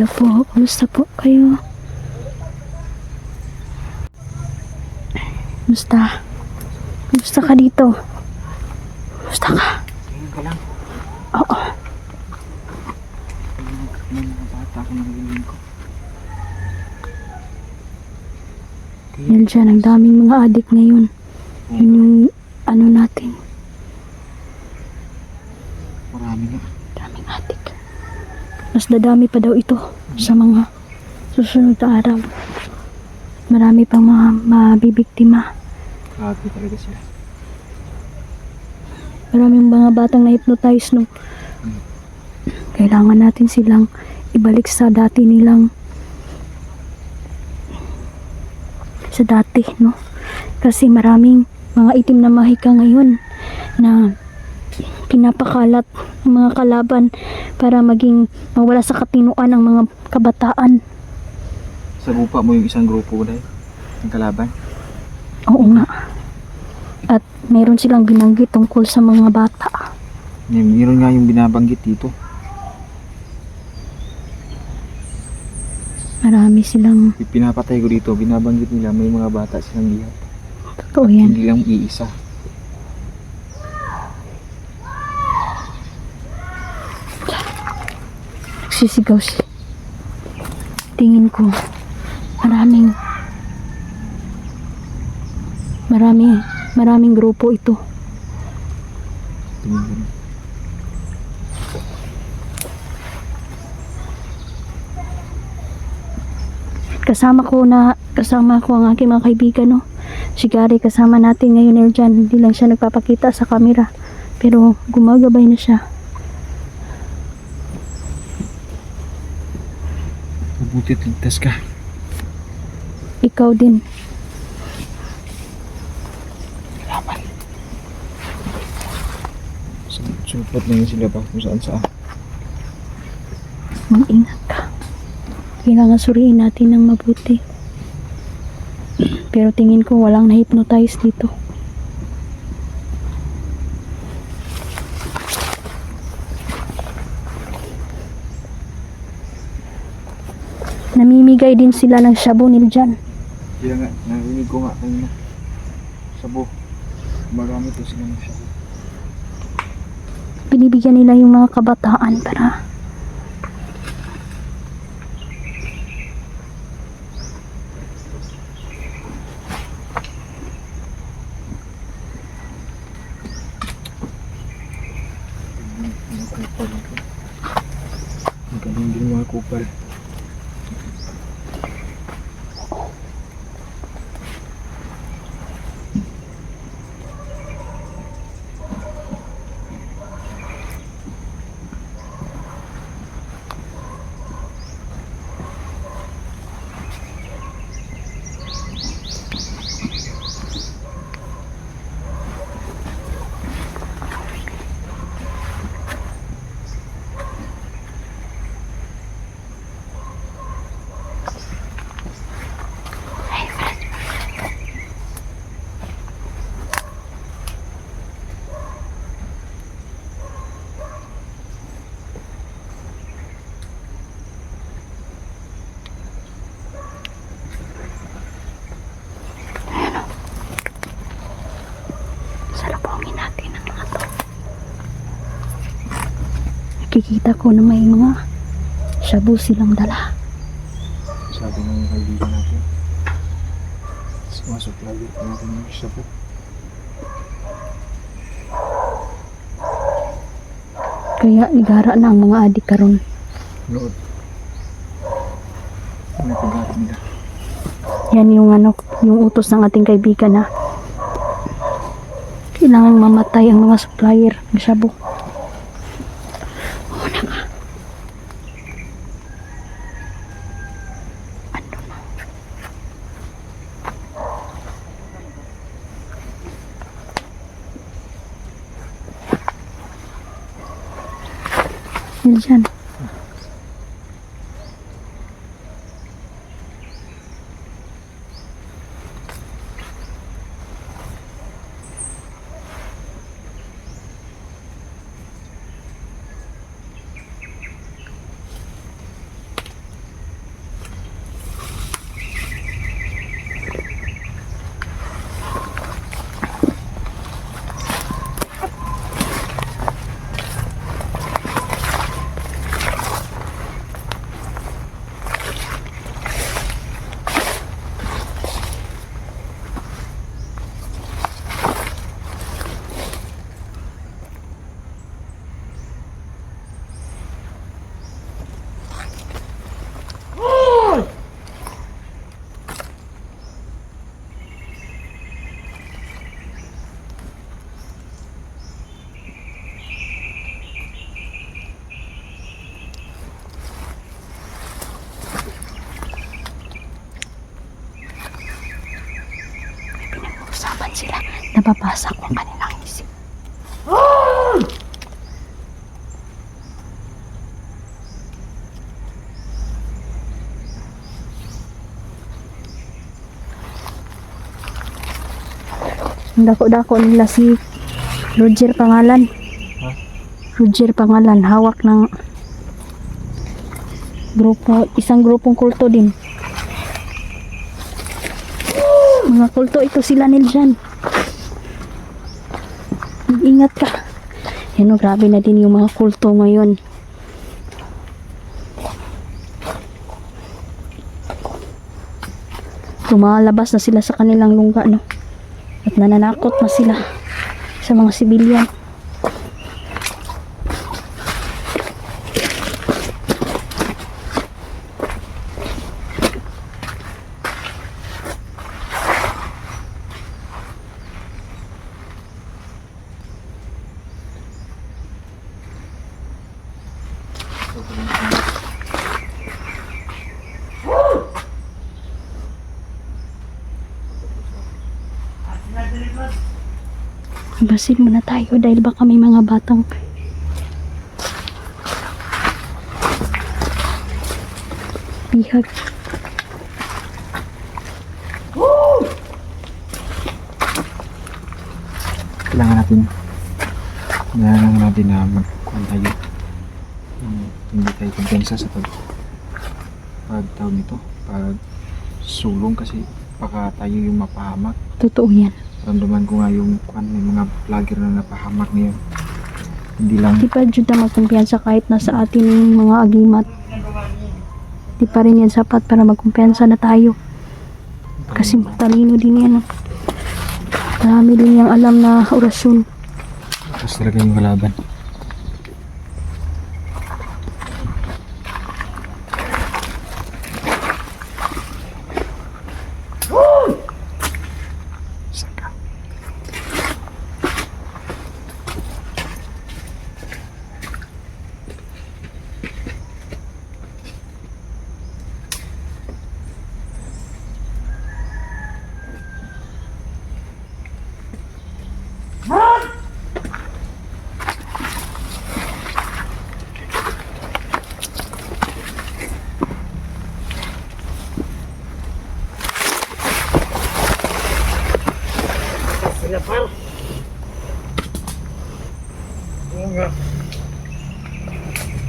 Hello po, kumusta po kayo? Kumusta? Kumusta ka dito? Kumusta ka? Tingin ka lang. Oo. May mga bata ako nangilin ko. Yan dyan, ang daming mga adik ngayon. Yun yung ano natin. Marami nga. Daming adik. Mas dadami pa daw ito sa mga susunod na araw. Marami pang mga mabibiktima. Grabe talaga sila. Maraming mga batang na-hypnotize, no? Kailangan natin silang ibalik sa dati nilang no? Kasi maraming mga itim na mahika ngayon na pinapakalat ng mga kalaban para maging mawala sa katinuan ang mga kabataan. Sa lupa mo yung isang grupo dahil yung kalaban. Oo nga. At mayroon silang binanggit tungkol sa mga bata. Mayroon nga yung binabanggit dito. Marami silang... Pinapatay ko dito, binabanggit nila may mga bata silang lihat. Totoo yan. Hindi lang iisa. Nagsisigaw siya. Tingin ko, maraming grupo ito. Tingin ko. Kasama ko ang aking mga kaibigan, no? Si Gary kasama natin ngayon, Eljan. Hindi lang siya nagpapakita sa camera, pero gumagabay na siya. Mabuti at ligtas ka. Ikaw din. Laban. Support na yun sila pa kung saan saan. Mag-ingat ka. Kailangan suriin natin ng mabuti. Pero tingin ko walang na-hypnotize dito. Namimigay din sila ng shabu nila dyan. Kaya nga, narinig ko nga kanina. Sabo. Marami to sila ng sabo. Binibigyan nila yung mga kabataan para Magaling din mga kupal. nakikita ko na may mga shabu silang dala. Sabi ng kaibigan natin. Sumasuply natin yung shabu. Kaya igara na ang mga adik karon. Nood. May pag-aarap nila. Yan yung ano, yung utos ng ating kaibigan na kailangan mamatay ang mga supplier ng shabu. Una ka. Ano na? Yan dyan. Usapan sila, nababasa ko ang kanilang isip. Ang dako-dako nila si Roger pangalan. Ha? Roger pangalan, hawak ng grupo, isang grupong kulto din. Mga kulto ito sila Niljan. Ingat ka. Yan o, grabe na din yung mga kulto ngayon. Lumalabas na sila sa kanilang lungga, no? At nananakot na sila sa mga sibilyan. Basin muna tayo dahil baka may mga batang bihag. Kailangan natin na magkuhan tayo. Hindi tayo kumpensa sa pagtawag nito, pag sulong kasi baka tayo yung mapahamak. Totoo yan. Ramdaman ko nga yung may mga vlogger na napahamak ngayon. Hindi lang Di pa dyan na magkumpiyansa kahit nasa atin yung mga agimat. Di pa rin yan sapat para magkumpiyansa na tayo. Kasi matalino din yan. Marami din yung alam na orasyon. tapos talaga yung kalaban. Saka.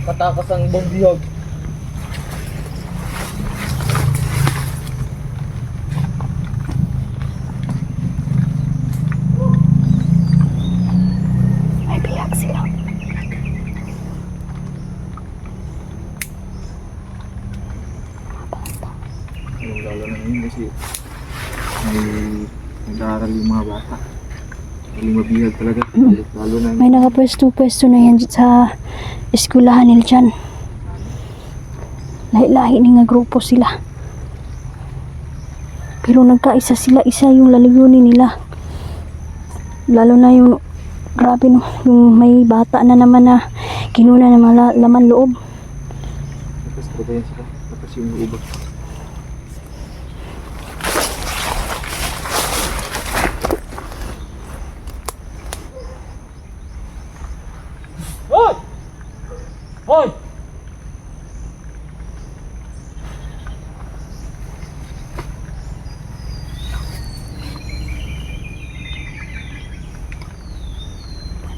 Katakas ang bombiyog. May biyak sila. Lalo na ngayon kasi may nag-aaral yung mga bata. Hindi mabihag talaga. Lalo na May nakapwesto-pwesto na yan sa eskwelahan nila dyan. Lahi-lahi ni nga grupo sila. Pero nagkaisa sila, isa yung lalayunin nila. Lalo na yung, grabe no, yung may bata na naman na kinuna ng mga laman loob. Tapos talaga yan sila. Tapos yung iba. Hoy! Hoy!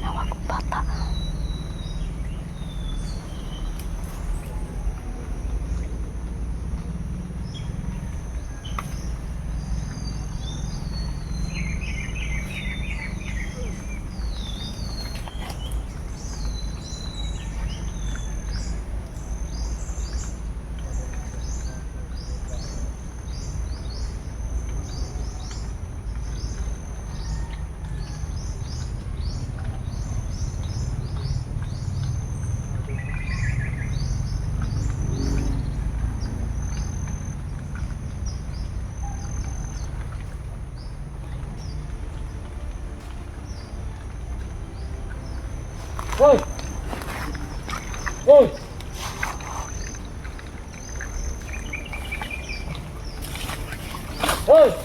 Nawag bata. Hoy! Hoy! Hoy!